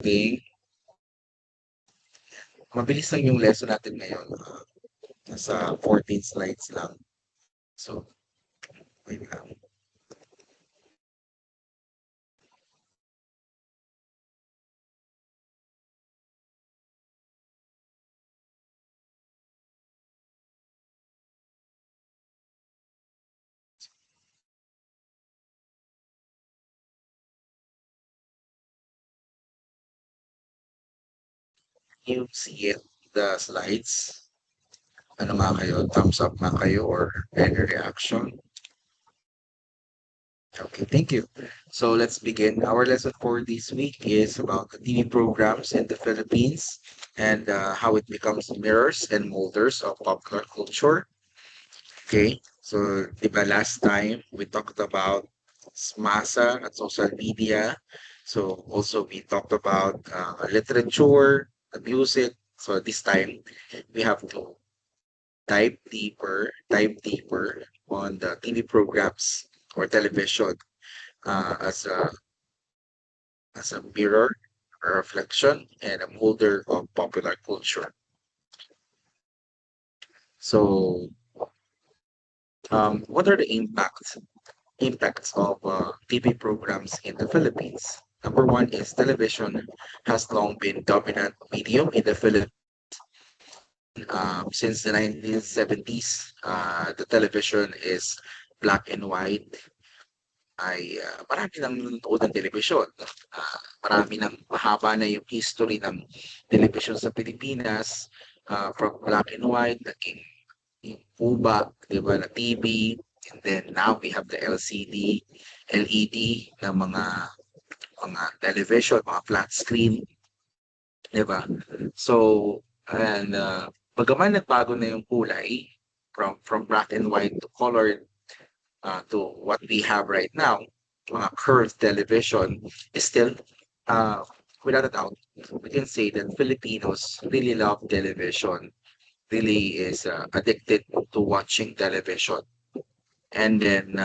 everything. Mabilis lang yung lesson natin ngayon. Nasa 14 slides lang. So, wait lang. You see it, the slides. Ano nga kayo? Thumbs up nga kayo or any reaction? Okay, thank you. So let's begin. Our lesson for this week is about the TV programs in the Philippines and how it becomes mirrors and molders of popular culture. Okay, so diba last time we talked about masa at social media. So also we talked about literature, the music. So this time we have to dive deeper on the TV programs or television as a mirror, a reflection, and a molder of popular culture. So, what are the impacts of TV programs in the Philippines? Number one is television has long been dominant medium in the Philippines. Since the 1970s, the television is black and white. Ay marami nang nanonood ng telebisyon. Marami ng mahaba na yung history ng telebisyon sa Pilipinas, from black and white, naging yung kuba, 'di ba, na TV, and then now we have the LCD, LED na mga television, mga flat screen, 'di ba? So, and bagaman nagbago na yung kulay from black and white to colored to what we have right now, curved television, is still, uh, without a doubt, we can say that Filipinos really love television, really is addicted to watching television. And then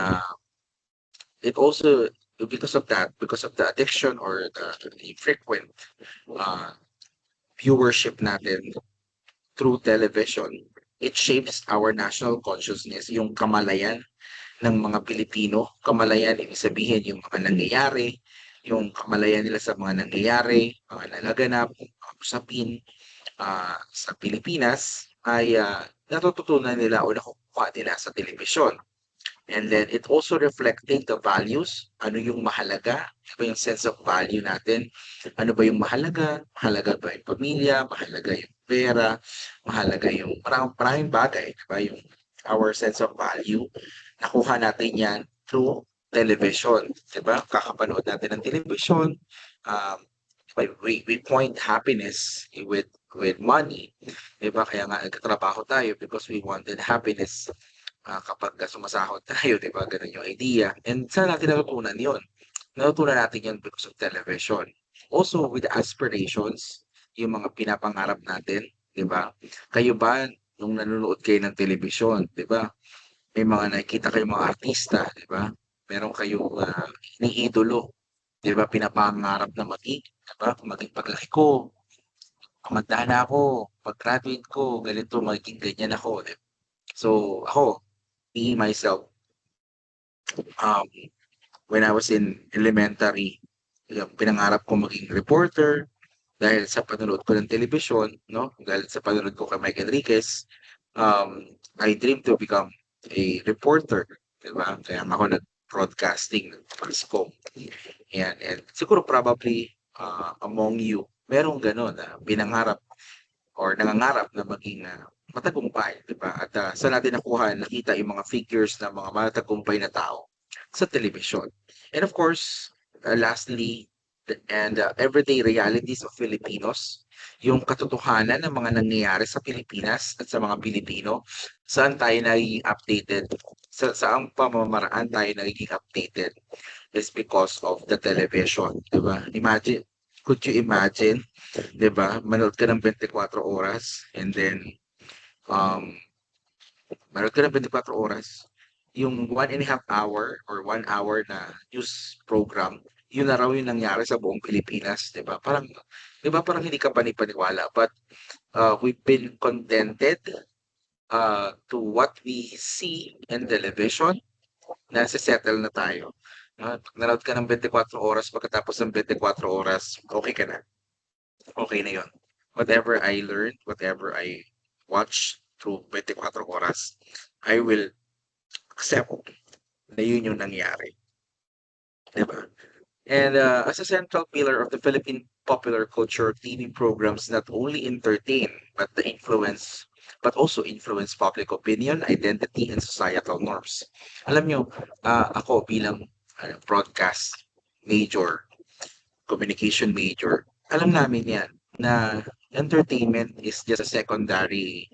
it also, because of the addiction or the frequent uh, viewership natin through television, it shapes our national consciousness, yung kamalayan ng mga Pilipino. Kamalayan, ibig sabihin yung mga nangyayari, yung kamalayan nila sa mga nangyayari, mga nagaganap, mga usapin sa Pilipinas ay natututunan nila o nakukuha nila sa telebisyon. And then it also reflecting the values, ano yung mahalaga, ano ba yung sense of value natin, ano ba yung mahalaga, mahalaga ba yung pamilya, mahalaga yung pera, mahalaga yung maraming bagay, diba? Yung our sense of value, nakuha natin yan through television, diba? Kakapanood natin ng television, um, we point happiness with money, diba? Kaya nga nagtatrabaho tayo because we wanted happiness kapag sumasahod tayo, 'di ba? Gano'n yung idea. And saan natin natutunan 'yon? Natutunan natin 'yon because of television. Also with aspirations, yung mga pinapangarap natin, 'di ba? Kayo ba nung nanonood kayo ng telebisyon, 'di ba? May mga nakikita kayong mga artista, 'di ba? Meron kayong iniidolo, 'di ba? Pinapangarap na maging, 'di ba? Maging paglaki ko, kumanta na ako, pag-graduate ko, ganito, magiging ganyan ako, 'di ba? So ako, me myself, um, when I was in elementary, yung pinangarap ko maging reporter dahil sa panonood ko ng telebisyon, no? Dahil sa panonood ko kay Mike Enriquez, I dream to become a reporter, di ba? Kaya ako nag-broadcasting ng Pasko. And siguro probably among you, merong gano'n na pinangarap or nangangarap na maging matagumpay, di ba? At saan natin nakuha, nakita yung mga figures ng mga matagumpay na tao sa telebisyon. And of course, lastly, everyday realities of Filipinos, yung katotohanan ng mga nangyayari sa Pilipinas at sa mga Pilipino, saan tayo nagiging updated, saang pamamaraan tayo nagiging updated is because of the television, di ba? Could you imagine, di ba, manood ka ng 24 oras and then um, manood ka ng 24 oras, yung 1.5 hour or 1 hour na news program yun na raw yung nangyari sa buong Pilipinas, 'di ba? Parang 'di ba parang hindi ka panipaniwala, but we've been contented to what we see in television, nase-settle na tayo. Pag nanood ka ng 24 oras, pagkatapos ng 24 oras, okay ka na. Okay na yun. Whatever I learned, whatever I watch through 24 oras, I will accept na yun yung nangyari. Diba? And as a central pillar of the Philippine popular culture, TV programs not only entertain, but also influence public opinion, identity, and societal norms. Alam nyo, ako bilang broadcast major, communication major, alam namin yan na entertainment is just a secondary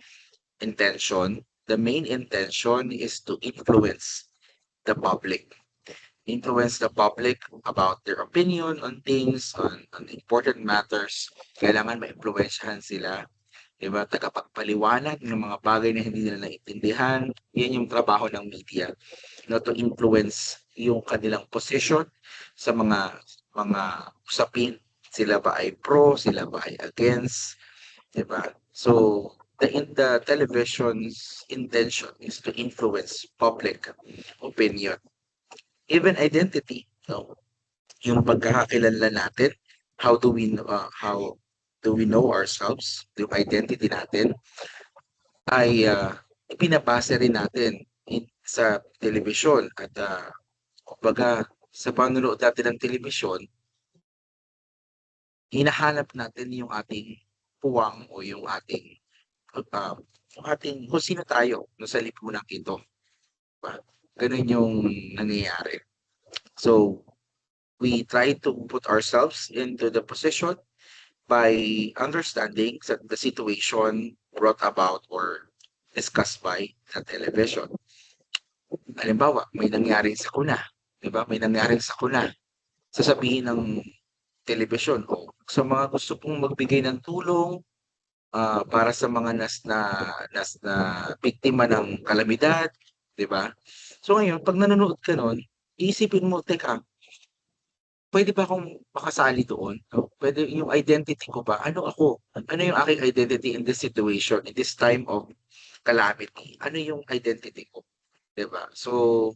intention. The main intention is to influence the public about their opinion on things, on important matters. Kailangan maimpluwensyahan sila, 'di ba? Tagapagpaliwanag ng mga bagay na hindi nila naiintindihan. Yan yung trabaho ng media, no, to influence yung kanilang position sa mga usapin. Sila ba ay pro, sila ba ay against, 'di ba? So the television's intention is to influence public opinion, even identity, no? Yung pagkakakilanlan natin, how do we know ourselves, yung identity natin ay ipinabase rin natin sa telebisyon at kumbaga sa panonood natin ng telebisyon, hinahanap natin yung ating puwang o yung ating kung sino tayo no, sa lipunang ito. Diba? Ganun yung nangyayari. So, we try to put ourselves into the position by understanding the situation brought about or discussed by the television. Halimbawa, may nangyaring sakuna, 'di ba? May nangyaring sakuna. Sasabihin ng telebisyon, o sa mga gusto pong magbigay ng tulong para sa mga nas na biktima ng kalamidad, 'di ba? So ngayon, pag nanonood ka nun, iisipin mo, teka, pwede ba akong makasali doon, 'no? Puwede yung identity ko ba, ano ako? Ano yung aking identity in this situation, in this time of calamity? Ano yung identity ko, 'di ba? So,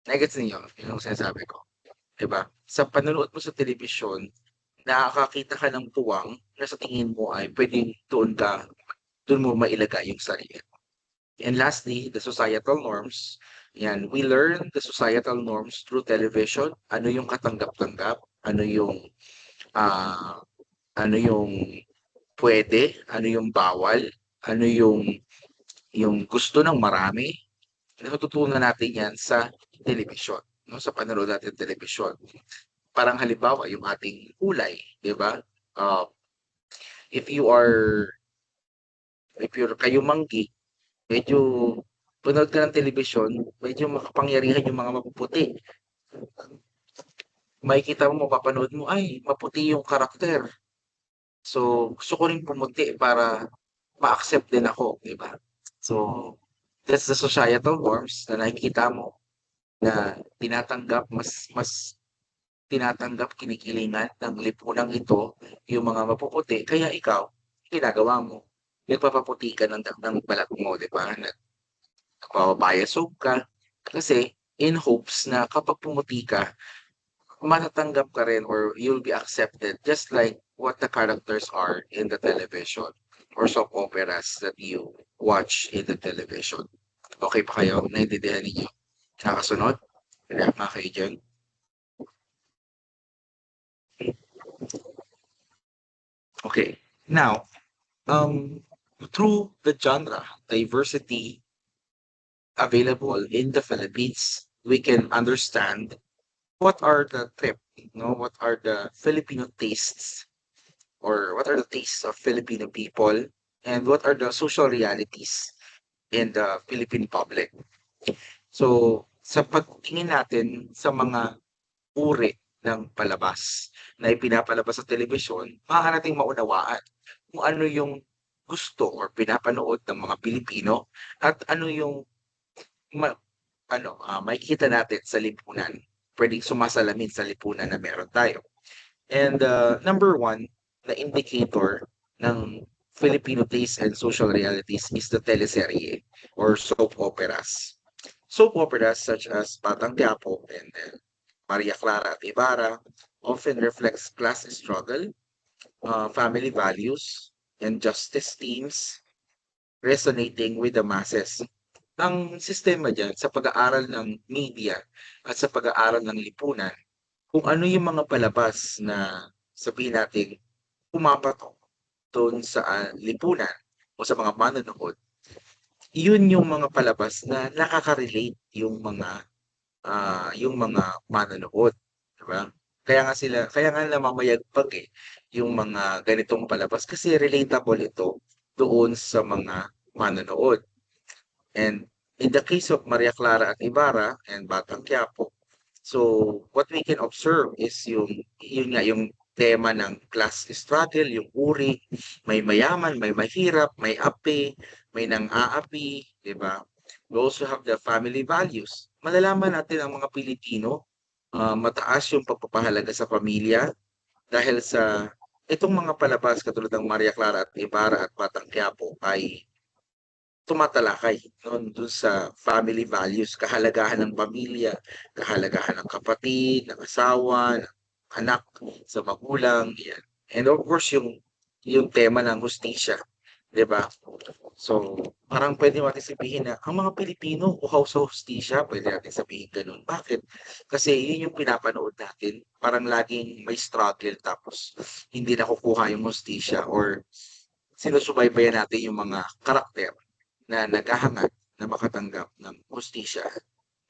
na-gets ninyo yung sinasabi ko, 'di ba? Sa panonood mo sa telebisyon, nakakakita ka ng puwang na sa tingin mo ay puwedeng doon mo mailagay yung sarili. And lastly, the societal norms. Yan, we learn the societal norms through television. Ano yung katanggap-tanggap, ah, ano yung pwede, ano yung bawal, ano yung gusto ng marami. Natututunan natin yan sa telebisyon, no? Sa panonood natin ng telebisyon. Parang halimbawa, yung ating kulay, di ba? Uh, if you are, if you're kayumanggi, medyo panood ka ng telebisyon, medyo makapangyarihan yung mga mapuputi. Makikita mo, mapapanood mo, ay, maputi yung karakter. So, gusto ko rin pumuti para ma-accept din ako, di ba? So, that's the societal norms na nakikita mo na mas tinatanggap, kinikilingan ng lipunang ito yung mga mapuputi. Kaya ikaw, ginagawa mo, nagpapaputi ka ng balat mo, di ba? Nagpapapayasog ka. Kasi in hopes na kapag pumuti ka, matatanggap ka rin or you'll be accepted just like what the characters are in the television or soap operas that you watch in the television. Okay pa kayo? Naintindihan ninyo? Nakasunod? React nga kayo dyan. Okay. Now, through the genre diversity available in the Philippines, we can understand what are the what are the Filipino tastes, or what are the tastes of Filipino people, and what are the social realities in the Philippine public. So, sa pagtingin natin sa mga uri ng palabas na ipinapalabas sa telebisyon, maaari nating maunawaan kung ano yung gusto or pinapanood ng mga Pilipino at ano yung makikita natin sa lipunan pwedeng sumasalamin sa lipunan na meron tayo. And number one na indicator ng Filipino taste and social realities is the teleserye or soap operas. Soap operas such as Batang Quiapo and Maria Clara at Ibarra often reflects class struggle, family values, and justice themes resonating with the masses. Ang sistema diyan sa pag-aaral ng media at sa pag-aaral ng lipunan, kung ano yung mga palabas na sabihin natin pumapatok doon sa lipunan o sa mga manonood, yun yung mga palabas na nakaka-relate yung mga manonood, 'di ba? Kaya nga namamayagpag, yung mga ganitong palabas kasi relatable ito doon sa mga manonood. And in the case of Maria Clara at Ibarra and Batang Quiapo, so what we can observe is yun nga yung tema ng class struggle, yung uri, may mayaman, may mahirap, may api, may nang-aapi, 'di ba? We also have the family values. Malalaman natin ang mga Pilipino, mataas yung pagpapahalaga sa pamilya dahil sa itong mga palabas katulad ng Maria Clara at Ibarra at Batang Quiapo ay tumatalakay dun sa family values, kahalagahan ng pamilya, kahalagahan ng kapatid, ng asawa, ng anak, sa magulang, yan. And of course, yung tema ng hustisya, 'di ba? So, parang pwede natin sabihin na ang mga Pilipino uhaw sa hustisya, pwede natin sabihin gano'n. Bakit? Kasi yun yung pinapanood natin, parang laging may struggle tapos hindi nakukuha yung hustisya or sinusubaybayan natin yung mga karakter na naghahangad na makatanggap ng hustisya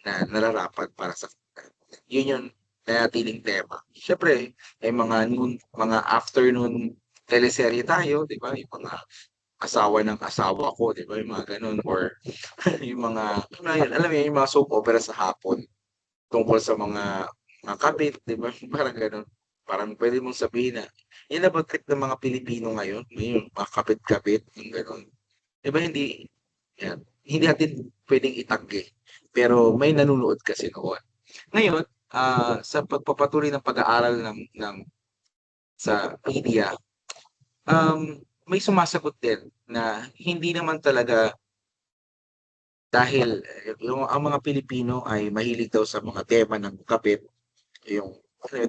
na nararapat para sa kanila. Yun yung nanatiling tema. Siyempre, may mga afternoon teleserye tayo, di ba? Yung mga asawa ng asawa ko, di ba? Yung mga ganun. Or yung mga, alam mo yun, yung mga soap opera sa hapon tungkol sa mga kabit, di ba? Parang ganun. Parang pwede mong sabihin na, yun na ba trip ng mga Pilipino ngayon? Yung mga kabit-kabit, yung ganun. Di ba hindi, yan, hindi natin pwedeng itanggi. Pero may nanonood kasi noon. Ngayon, sa pagpapatuloy ng pag-aaral ng sa media, may sumasagot din na hindi naman talaga dahil ang mga Pilipino ay mahilig daw sa mga tema ng kapit, yung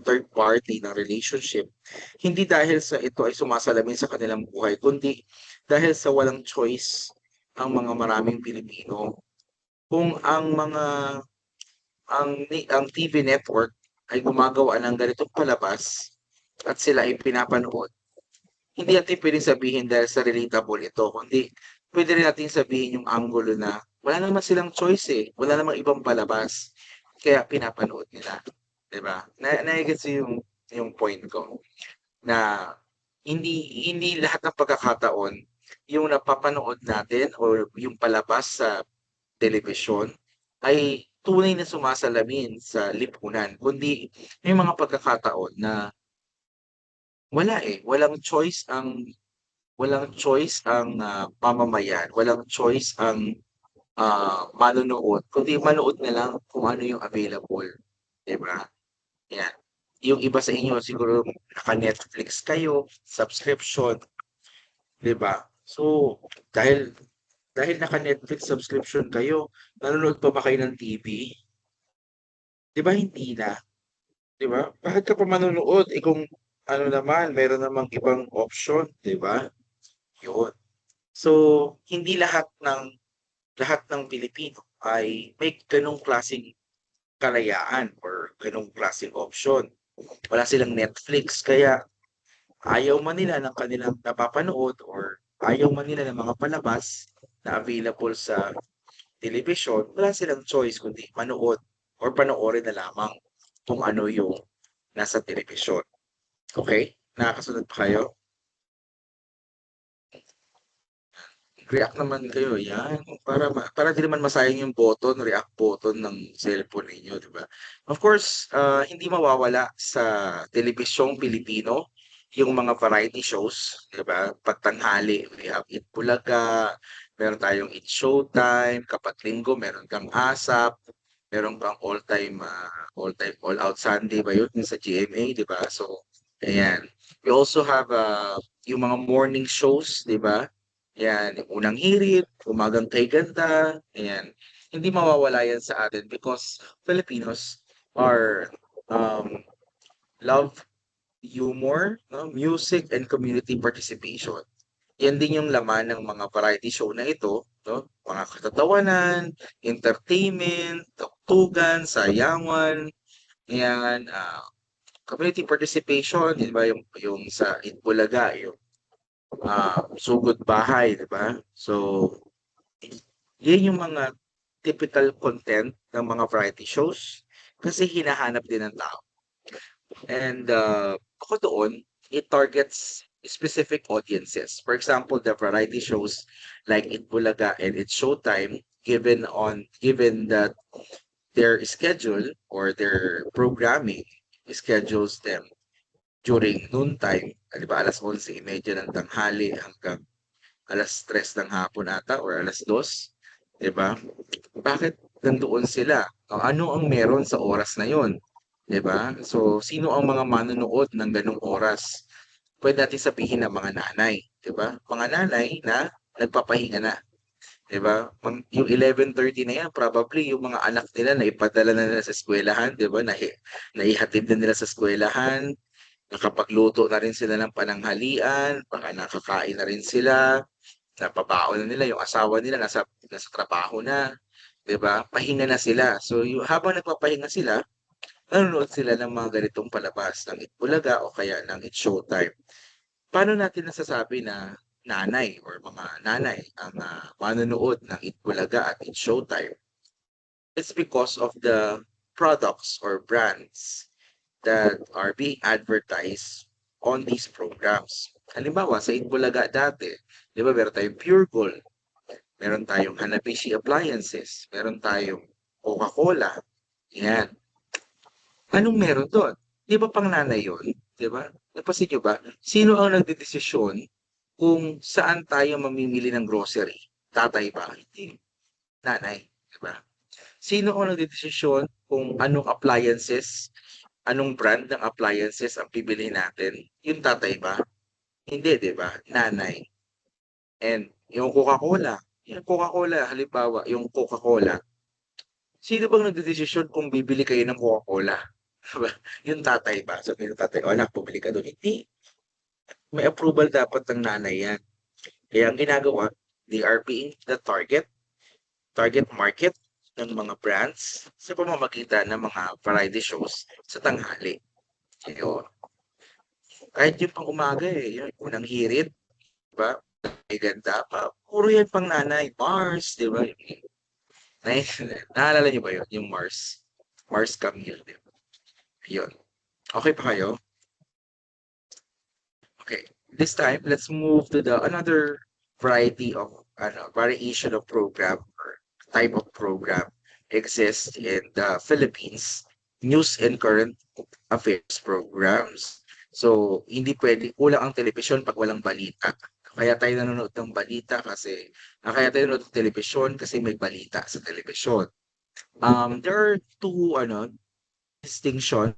third party na relationship, hindi dahil sa ito ay sumasalamin sa kanilang buhay, kundi dahil sa walang choice ang mga maraming Pilipino. Kung ang TV network ay gumagawa ng ganitong palabas at sila ay pinapanood, hindi natin pwedeng sabihin dahil sa relatable ito, kundi pwede rin natin sabihin yung anggulo na wala naman silang choice wala namang ibang palabas, kaya pinapanood nila, 'di ba? Nagets yung point ko na hindi lahat ng pagkakataon yung napapanood natin or yung palabas sa telebisyon ay tunay na sumasalamin sa lipunan, kundi may mga pagkakataon na wala walang choice ang mamamayan, walang choice ang manonood, kundi manood na lang kung ano yung available, 'di ba? Yan. Yung iba sa inyo siguro naka-Netflix kayo, subscription, 'di ba? So, dahil dahil naka-Netflix subscription kayo, nanonood pa ba kayo ng TV? 'Di ba hindi na, 'di ba? Bakit ka pa manonood, kung ano naman, meron namang ibang option, 'di ba? 'Yun. So, hindi lahat ng Pilipino ay may gano'ng klaseng kalayaan or gano'ng klaseng option. Wala silang Netflix kaya ayaw man nila ng kanilang napapanood or ayaw man nila ng mga palabas na available sa telebisyon, wala silang choice kundi manood or panoorin na lamang kung ano yung nasa telebisyon. Okay? Nakakasunod pa kayo? React naman kayo, yan. Para di naman masayang yung react button ng cellphone ninyo, di ba? Of course, hindi mawawala sa telebisyong Pilipino yung mga variety shows, di ba? Pagtanghali, we have Eat Bulaga, meron tayong Eat Showtime, kapag linggo, meron kang ASAP, meron kang all-time, all-out Sunday ba yun yung sa GMA, di ba? So, ayan. We also have yung mga morning shows, di ba? Ayan, yung Unang Hirit, Umagang Kay Ganda, ayan. Hindi mawawala yan sa atin because Filipinos are um, love humor, no? Music, and community participation. Yan din yung laman ng mga variety show na ito, no? Mga katatawanan, entertainment, tugtugan, sayawan, yan, community participation, di ba? Yung sa Itbulaga, yung sugod bahay, di ba? So, yan yung mga typical content ng mga variety shows kasi hinahanap din ng tao. And ako doon, it targets specific audiences. For example, the variety shows like Itbulaga and It's Showtime, given that their schedule or their programming schedules them during noontime, di ba, 11:30 ng tanghali hanggang 3:00 ng hapon ata or 2:00, di ba? Bakit nandoon sila? Ano ang meron sa oras na yon? 'Di ba? So, sino ang mga manonood ng gano'ng oras? Puwede natin sabihin na mga nanay, 'di ba? Mga nanay na nagpapahinga na, 'di ba? Yung 11:30 na 'yan probably yung mga anak nila naipadala na nila sa eskuwelahan, 'di ba? Naihatid na nila sa eskuwelahan, nakapagluto na rin sila ng pananghalian, baka nakakain na rin sila, napabaon na nila, yung asawa nila nasa trabaho na, 'di ba? Pahinga na sila. So, habang nagpapahinga sila, nanonood sila ng mga ganitong palabas ng Itbulaga o kaya ng It's Showtime. Paano natin nasasabi na nanay or mga nanay ang manonood ng Itbulaga at It's Showtime? It's because of the products or brands that are being advertised on these programs. Halimbawa, sa Itbulaga dati, di ba meron tayong Pure Gold, meron tayong Hanabishi Appliances, meron tayong Coca-Cola, yan. Anong meron do'n? 'Di ba pangnanay 'yun, 'di ba? Napansin niyo ba, sino ang nagdedesisyon kung saan tayo mamimili ng grocery? Tatay ba? Hindi, nanay, 'di ba? Sino ang nagdedesisyon kung anong appliances, anong brand ng appliances ang bibilhin natin? Yung tatay ba? Hindi, 'di ba? Nanay. And yung Coca-Cola halimbawa, yung Coca-Cola, sino bang nagdedesisyon kung bibili kayo ng Coca-Cola? 'Di ba? Yung tatay ba? Sabihin ng tatay, "O anak, bumili ka dun." Hindi, may approval dapat ng nanay yan. Kaya ang ginagawa, they are being the target market ng mga brands sa pamamagitan ng mga variety shows sa tanghali. Ayun. Kahit yung pang-umaga, yung Unang Hirit, 'di ba? May Ganda pa, puro yan pang nanay. Mars, 'di ba? Nai naalala niyo ba yun, yung Mars? Mars Camille, 'di ba? Yun. Okey pa kayo? Okay. This time, let's move to the another variation of program or type of program exists in the Philippines, news and current affairs programs. So, hindi pwede kulang ang telebisyon pag walang balita. Kaya tayo nanonood ng balita kasi kaya tayo nanonood ng telebisyon kasi may balita sa telebisyon. There are two distinction.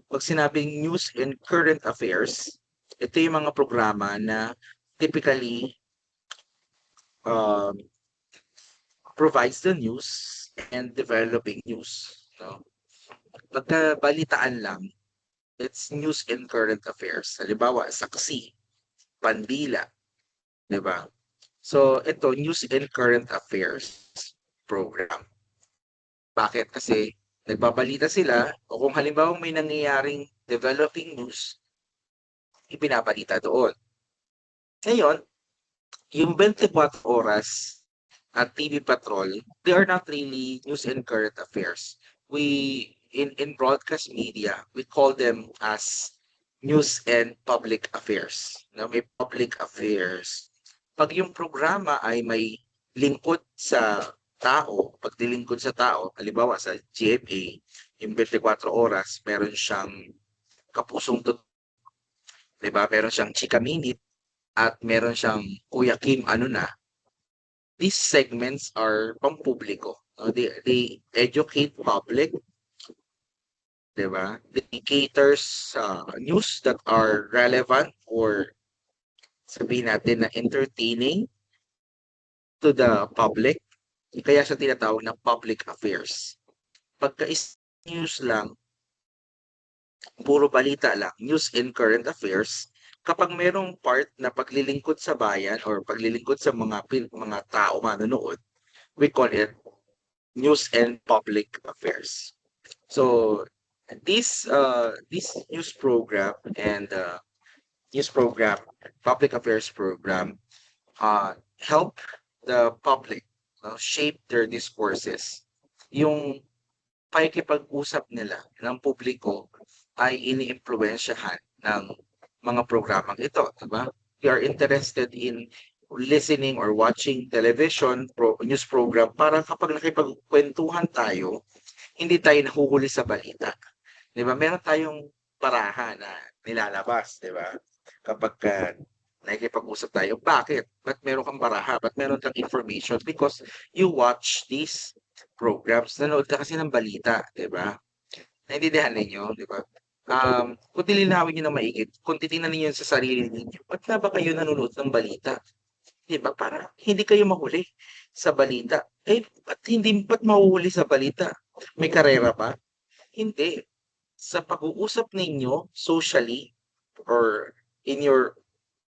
Pag sinabing news and current affairs, ito yung mga programa na typically um, provides the news and developing news. No? Pagka balitaan lang, it's news and current affairs. Halimbawa, saksi, pandila, di ba? So, ito, news and current affairs program. Bakit? Kasi nagbabalita sila o kung halimbawa may nangyayaring developing news, ipinabalita doon. Ngayon, yung 24 oras at TV Patrol, they are not really news and current affairs. In broadcast media, we call them as news and public affairs. No, may public affairs. Pag yung programa ay may lingkod sa tao, paglilingkod sa tao, halimbawa sa GMA, yung 24 oras, meron siyang kapusong 'di ba? Meron siyang Chika Minute at meron siyang Kuya Kim ano na. These segments are pampubliko. They educate public, 'di ba? They caters sa news that are relevant or sabihin natin na entertaining to the public. Kaya siya tinatawag na public affairs. Pagka is news lang, puro balita lang, news and current affairs, kapag merong part na paglilingkod sa bayan or paglilingkod sa mga tao manonood, we call it news and public affairs. So this news program and news program, public affairs program, help the public shape their discourses. Yung pakikipag-usap nila ng publiko ay iniimpluwensyahan ng mga programang ito, di ba? We are interested in listening or watching television news program para kapag nakipagkwentuhan tayo, hindi tayo nahuhuli sa balita. Di ba? Meron tayong paraha na nilalabas, di ba? Kapag nakikipag-usap tayo, bakit? Ba't meron kang paraha? Ba't meron kang information? Because you watch these programs. Nanood ka kasi ng balita, di ba? Naintindihan ninyo, di ba? Kung lilinawin niyo na maigi, kung titingnan niyo sa sarili ninyo, ba't na ba kayo nanonood ng balita? Di ba? Para hindi kayo mahuli sa balita. Eh, ba't mahuhuli sa balita? May karera ba? Hindi. Sa pag-uusap ninyo socially or in your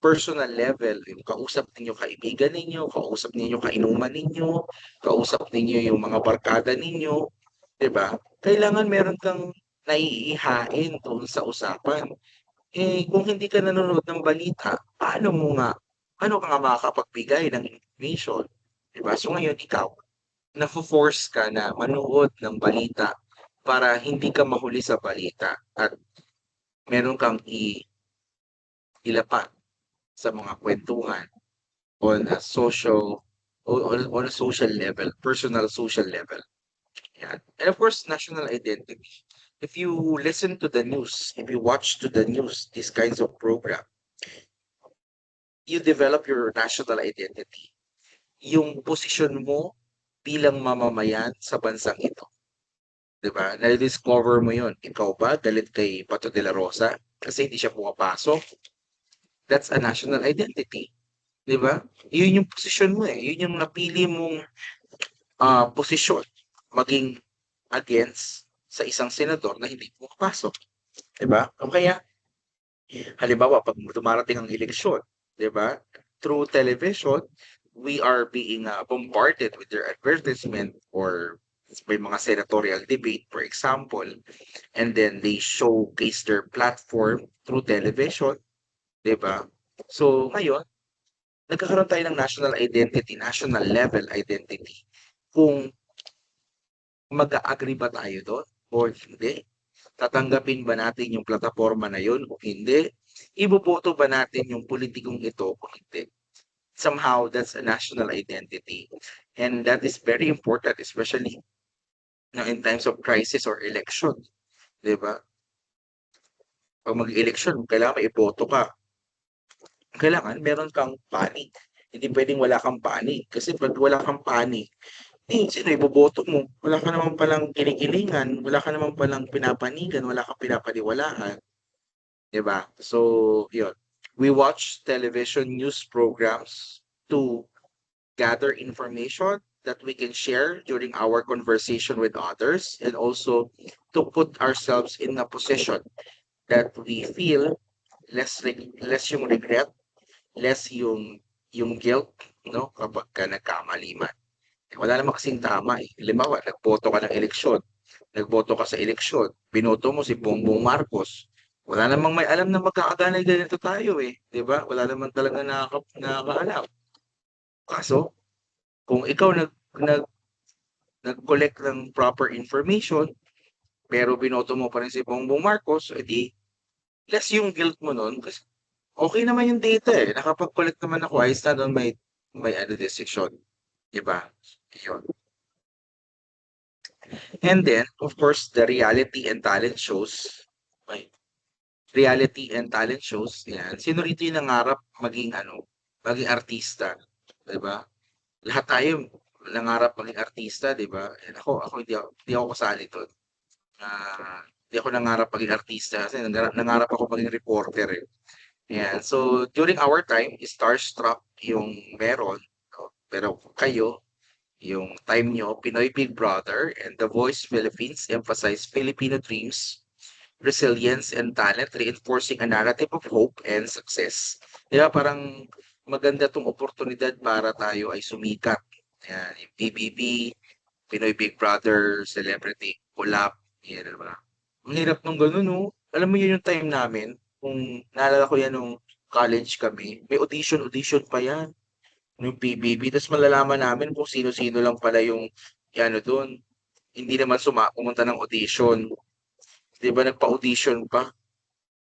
personal level, yung kausap ninyo kaibigan ninyo, kausap ninyo kainuman ninyo, kausap ninyo yung mga barkada ninyo, 'di ba? Kailangan meron kang naiihain doon sa usapan. Eh, kung hindi ka nanonood ng balita, paano ka nga makakapagbigay ng information, 'di ba? So ngayon ikaw, nafo-force ka na manood ng balita para hindi ka mahuli sa balita at meron kang ilapat sa mga kwentuhan on a social level, personal social level. Yan. And of course, national identity. If you listen to the news, if you watch to the news, these kinds of program, you develop your national identity. Yung posisyon mo bilang mamamayan sa bansang ito. 'Di ba? Na-discover mo yon. Ikaw ba galit kay Pato de la Rosa kasi hindi siya pumapasok? That's a national identity. 'Di ba? Yun yung posisyon mo eh. Yun yung napili mong posisyon maging against sa isang senador na hindi pumapasok. 'Di ba? O kaya, halimbawa, pag dumarating ang eleksyon, 'di ba? Through television, we are being bombarded with their advertisement or may mga senatorial debate, for example, and then they showcase their platform through television, 'di ba? So, ngayon, nagkakaroon tayo ng national identity, national level identity. Kung mag-a-agree ba tayo doon or hindi? Tatanggapin ba natin yung plataforma na yun o hindi? Iboboto ba natin yung politikong ito o hindi? Somehow, that's a national identity. And that is very important, especially in times of crisis or election. Di ba? Pag mag-election, kailangan may iboto ka. Kailangan meron kang panic. Hindi pwedeng wala kang panic. Kasi pag wala kang panic, sino iboboto mo? Wala ka naman palang kinikilingan, wala ka naman palang pinapanigan, wala kang pinapaniwalaan. 'Di ba? So, yun. We watch television news programs to gather information that we can share during our conversation with others and also to put ourselves in a position that we feel less yung regret, less yung guilt, no? Kapag ka nagkamali man. Wala naman kasing tama eh. Halimbawa, nagboto ka ng eleksyon. Nagboto ka sa eleksyon. Binoto mo si Bongbong Marcos. Wala namang may alam na magkakaganay ganito tayo eh. 'Di ba? Wala naman talaga nakakaalam. Kaso, kung ikaw nag-collect ng proper information, pero binoto mo pa rin si Bongbong Marcos, edi less yung guilt mo nun kasi okay naman yung data eh. Nakapag-collect naman ako, I stand on my decision. 'Di ba? Yun. And then, of course, the reality and talent shows. Okay. Reality and talent shows, yan. Sino rito yung nangarap maging maging artista, 'di ba? Lahat tayo nangarap maging artista, 'di ba? And ako hindi ako kasali dun. Hindi ako nangarap maging artista kasi nangarap ako maging reporter, eh. Ayan. So, during our time, Starstruck yung meron, no? Pero kayo, yung time nyo, Pinoy Big Brother and The Voice Philippines emphasize Filipino dreams, resilience, and talent, reinforcing a narrative of hope and success. Di ba? Parang maganda tong oportunidad para tayo ay sumikat. Yan, yung PBB, Pinoy Big Brother, Celebrity Collab. Yan, di ba? Ang hirap nung gano'n, no? Alam mo yun yung time namin, kung naalala ko yan nung college kami, may audition pa yan, yung PBB. Tapos malalaman namin kung sino-sino lang pala yung ano doon. Hindi naman pumunta ng audition. Di ba nagpa-audition pa?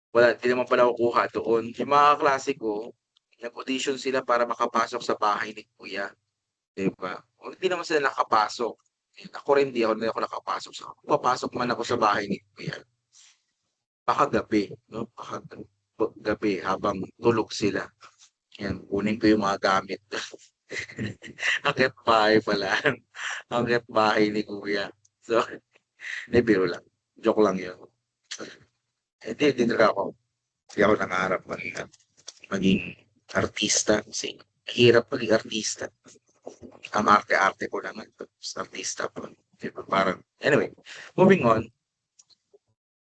Wala, hindi naman pala kukuha doon. Yung mga klase ko, nag-audition sila para makapasok sa bahay ni Kuya. Di ba? O, hindi naman sila nakapasok. Ako rin, hindi ako nakapasok. So, papasok man ako sa bahay ni Kuya. Baka gabi, no? Baka gabi habang tulog sila. Yan, kunin ko yung mga gamit. Akit bahay pala. Akit bahay ni Kuya. So, hindi, biro lang. Joke lang yun. Hindi talaga ako. Hindi ako nangarap maging artista. Kasi hirap maging artista. Ang arte-arte ko lang. Artista po. Diba? Parang, anyway, moving on.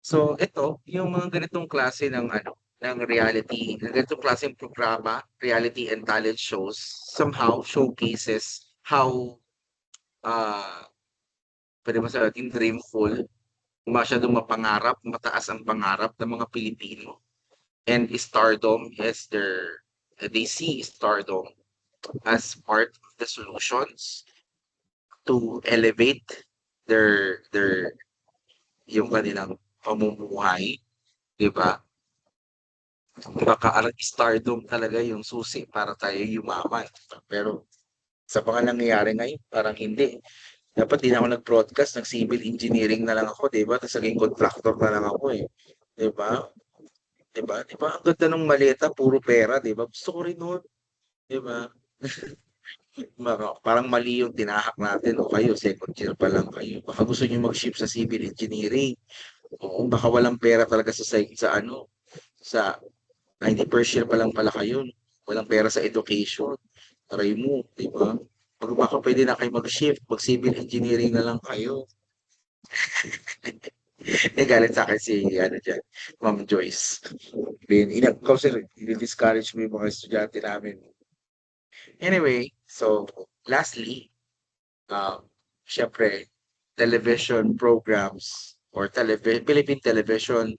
So, ito, yung mga ganitong klase ng reality, ng ganitong klaseng programa, reality and talent shows, somehow showcases how, ah, pwede mo sabihin dreamful, masyadong mapangarap, mataas ang pangarap ng mga Pilipino. And stardom is they see stardom as part of the solutions to elevate their yung kanilang pamumuhay, 'di ba? Baka ang stardom talaga yung susi para tayo yumaman. Pero sa mga nangyayari ngayon, parang hindi. Dapat di na ako nag-broadcast, nag-civil engineering na lang ako, 'di ba? Tapos naging contractor na lang ako, eh. 'Di ba? 'Di ba? 'Di ba? Ang ganda ng maleta, puro pera, 'di ba? Gusto ko rin nun, 'di ba? Parang mali yung tinahak natin o kayo, second year pa lang kayo. Baka gusto niyo mag-shift sa civil engineering. Oo, baka walang pera talaga sa 91st year pa lang pala kayo. Walang pera sa education. Try mo, di ba? Baka pwede na kayo mag-shift, mag-civil engineering na lang kayo. Galit sa akin si, Ma'am Joyce. Kasi discourage mo yung mga estudyante namin. Anyway, so, lastly, syempre, television programs or Philippine television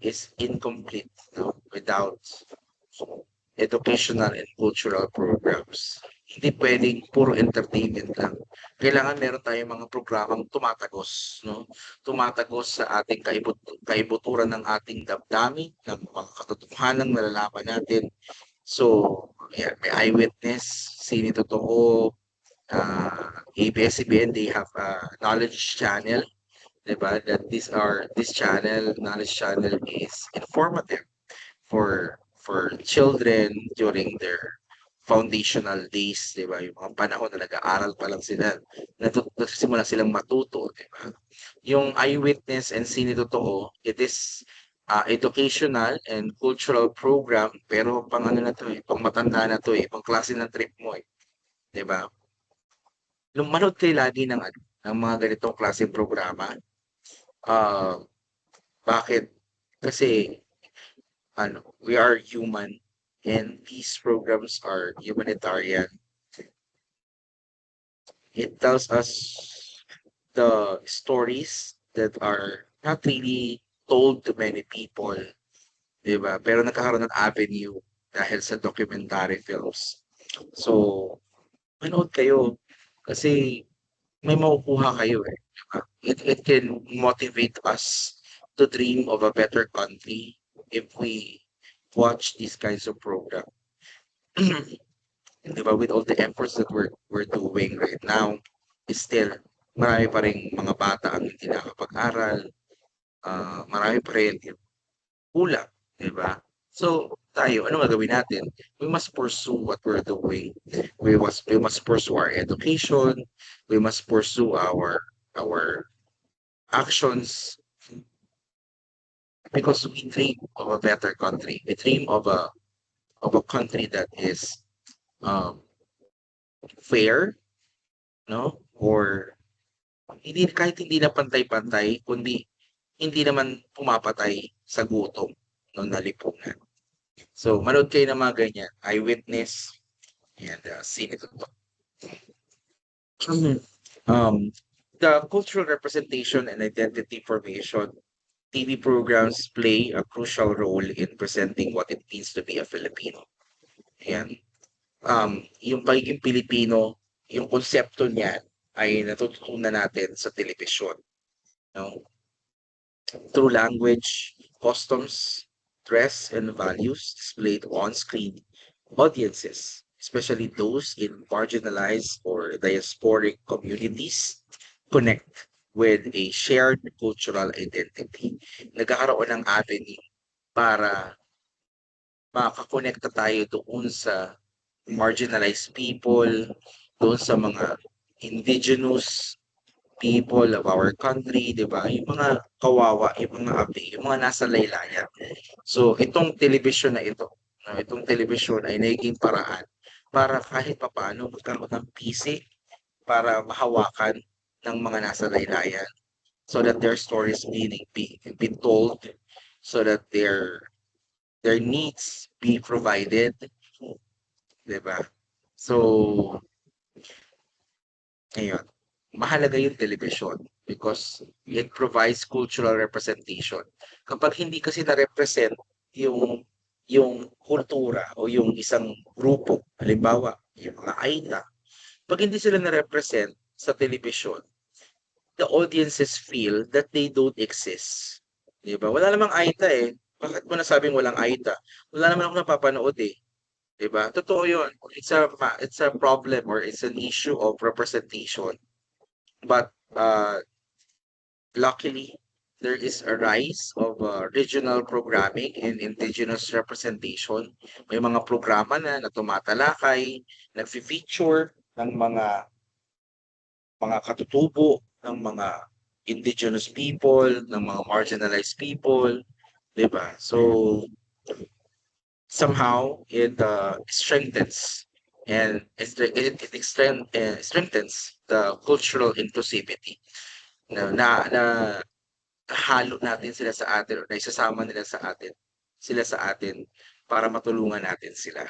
is incomplete, no, without educational and cultural programs. Hindi pwedeng puro entertainment lang. Kailangan meron tayong mga programang tumatagos, no? Tumatagos sa ating kaibuturan ng ating damdamin, ng mga katotohanan nalalaman natin. So, yeah, may eyewitness, sini totoo, ABS-CBN, they have a knowledge channel, diba? That this channel, knowledge channel is informative for children during their foundational days, di ba? Yung mga panahon na nag-aaral pa lang sila, nagsisimula silang matuto, di ba? Yung eyewitness and sini totoo, it is educational and cultural program, pero pang ano na to eh, pang matanda na to eh, pang klase ng trip mo eh, di ba? Manood kayo lagi ng mga ganitong klaseng programa. Ah, bakit? Kasi we are human and these programs are humanitarian. It tells us the stories that are not really told to many people, di ba? Pero nagkakaroon ng avenue dahil sa documentary films. So, manood kayo kasi may makukuha kayo eh. Diba? It can motivate us to dream of a better country if we watch these kinds of program. Di ba? With all the efforts that we're doing right now, still, marami pa rin mga bata ang hindi nakapag-aral. Marami pa rin yung kulang, di ba? So, tayo, ano gagawin natin? we must pursue what we're doing. We must pursue our education. We must pursue our actions because we dream of a better country. We dream of a country that is um, fair, no? Or hindi kahit hindi na pantay-pantay, kundi hindi naman pumapatay sa gutom no na lipunan. So, manood kayo ng mga ganyan, Eyewitness and Sine Tutok. The cultural representation and identity formation, TV programs play a crucial role in presenting what it means to be a Filipino. Ayan. Yung pagiging Pilipino, yung konsepto niyan ay natututunan natin sa telebisyon, no? Through language, customs, dress, and values displayed on screen, audiences, especially those in marginalized or diasporic communities, connect with a shared cultural identity. Nagkakaroon ng avenue para makakonekta tayo doon sa marginalized people, doon sa mga indigenous people of our country, 'di ba? Yung mga kawawa, yung mga api, yung mga nasa laylayan. So itong telebisyon na ito, no, itong telebisyon ay naging paraan para kahit papaano magkaroon ng pisik para mahawakan ng mga nasa laylayan so that their stories be told, so that their needs be provided, 'di ba? So ayun, mahalaga yung telebisyon because it provides cultural representation. Kapag hindi kasi na-represent yung kultura o yung isang grupo, halimbawa, yung mga Aita, pag hindi sila na-represent sa telebisyon, the audiences feel that they don't exist. Di ba? Wala namang Aita eh. Bakit mo nasabing walang Aita? Wala naman ako napapanood eh. 'Di ba? Totoo 'yun. It's a problem or it's an issue of representation. But luckily, there is a rise of regional programming and indigenous representation. May mga programa na tumatalakay, nagfi-feature ng mga katutubo, ng mga indigenous people, ng mga marginalized people, 'di ba? So somehow it strengthens and strengthens the cultural inclusivity na halo natin sila sa atin or naisasama sila sa atin para matulungan natin sila.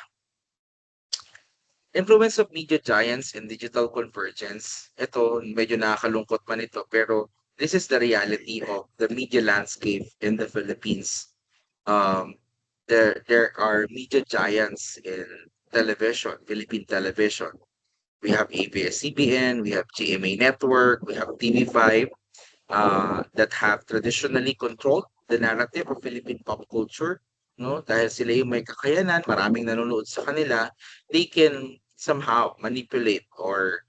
Influence of media giants and digital convergence. Ito, medyo nakakalungkot man ito, pero this is the reality of the media landscape in the Philippines. There are media giants in television, Philippine television. We have ABS-CBN, we have GMA Network, we have TV5, that have traditionally controlled the narrative of Philippine pop culture, no? Dahil sila yung may kakayanan, maraming nanonood sa kanila, they can somehow manipulate or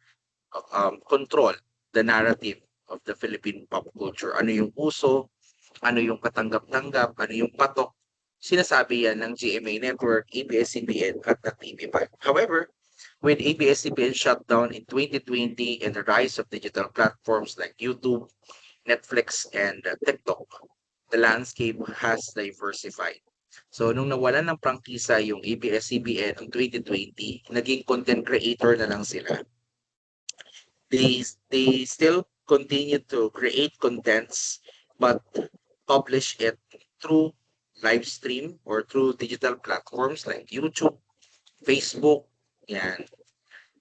control the narrative of the Philippine pop culture. Ano yung uso, ano yung katanggap-tanggap, ano yung patok, sinasabi yan ng GMA Network, ABS-CBN at ng TV5. However, with ABS-CBN shut down in 2020 and the rise of digital platforms like YouTube, Netflix, and TikTok, the landscape has diversified. So, nung nawalan ng prangkisa yung ABS-CBN noong 2020, naging content creator na lang sila. They still continue to create contents but publish it through live stream or through digital platforms like YouTube, Facebook, yan,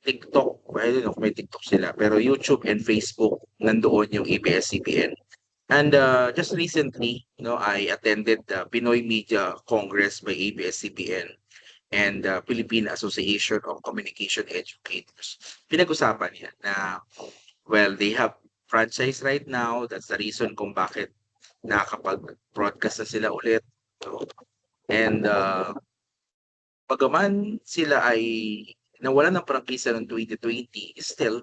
TikTok. I don't know kung may TikTok sila, pero YouTube and Facebook, nandoon yung ABS-CBN. And just recently, I attended the Pinoy Media Congress by ABS-CBN and Philippine Association of Communication Educators. Pinag-usapan niya na, well, they have franchise right now. That's the reason kung bakit nakakapag-broadcast na sila ulit. And bagaman sila ay nawalan ng prangkisa noong 2020, still,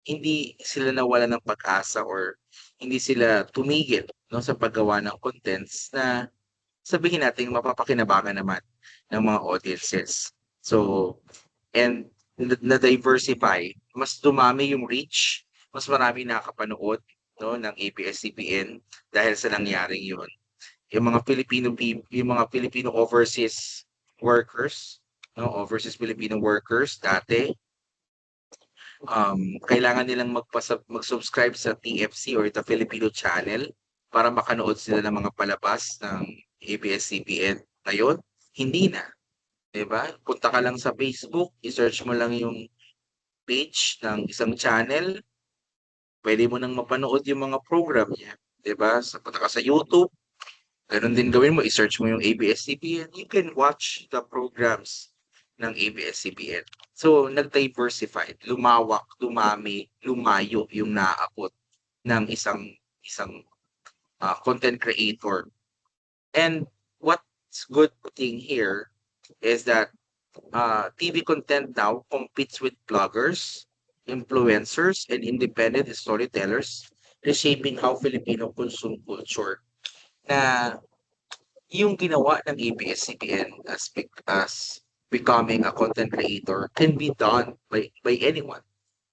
hindi sila nawalan ng pag-asa or hindi sila tumigil sa paggawa ng contents na sabihin natin mapapakinabangan naman ng mga audiences. So, and na-diversify, mas dumami yung reach, mas marami nakakapanood, no, ng ABS-CBN dahil sa nangyaring yun. Yung mga Filipino overseas workers, no, overseas Filipino workers dati, kailangan nilang mag-subscribe sa TFC or the Filipino Channel para makanood sila ng mga palabas ng ABS-CBN. Ngayon, hindi na, 'di ba? Punta ka lang sa Facebook, i-search mo lang yung page ng isang channel, pwede mo nang mapanood yung mga program niya, 'di ba? Punta ka sa YouTube, gano'n din gawin mo, i-search mo yung ABS-CBN, you can watch the programs ng ABS-CBN. So, nag-diversified, lumawak, dumami, lumayo yung naaabot ng isang isang content creator. And what's good thing here is that TV content now competes with bloggers, influencers, and independent storytellers, reshaping how Filipino consume culture. Na yung ginawa ng ABS-CBN as becoming a content creator can be done by anyone.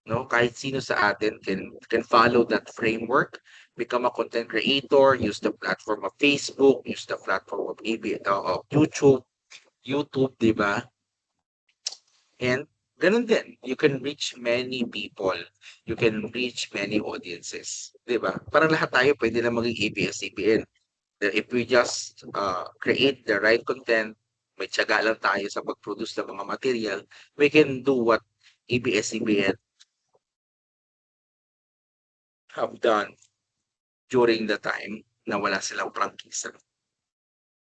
No, kahit sino sa atin can follow that framework, become a content creator, use the platform of Facebook, use the platform of of YouTube, 'di ba? And ganun din, you can reach many people, you can reach many audiences, 'di ba? Parang lahat tayo pwede na maging ABS-CBN. If we just create the right content, may tiyaga lang tayo sa pag-produce ng mga material, we can do what ABS-CBN have done during the time na wala silang prangkisa,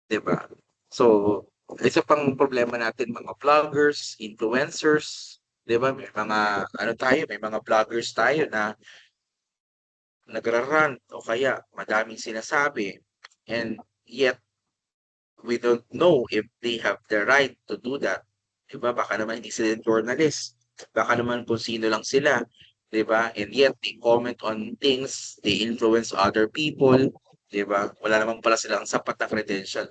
'di ba? So, isa pang problema natin mga vloggers, influencers, 'di ba? May mga vloggers tayo na nagra-rant o kaya madaming sinasabi, and yet we don't know if they have the right to do that. 'Di ba? Baka naman hindi sila journalist. Baka naman kung sino lang sila, 'di ba? And yet they comment on things, they influence other people, 'di ba? Wala naman pala silang sapat na credential.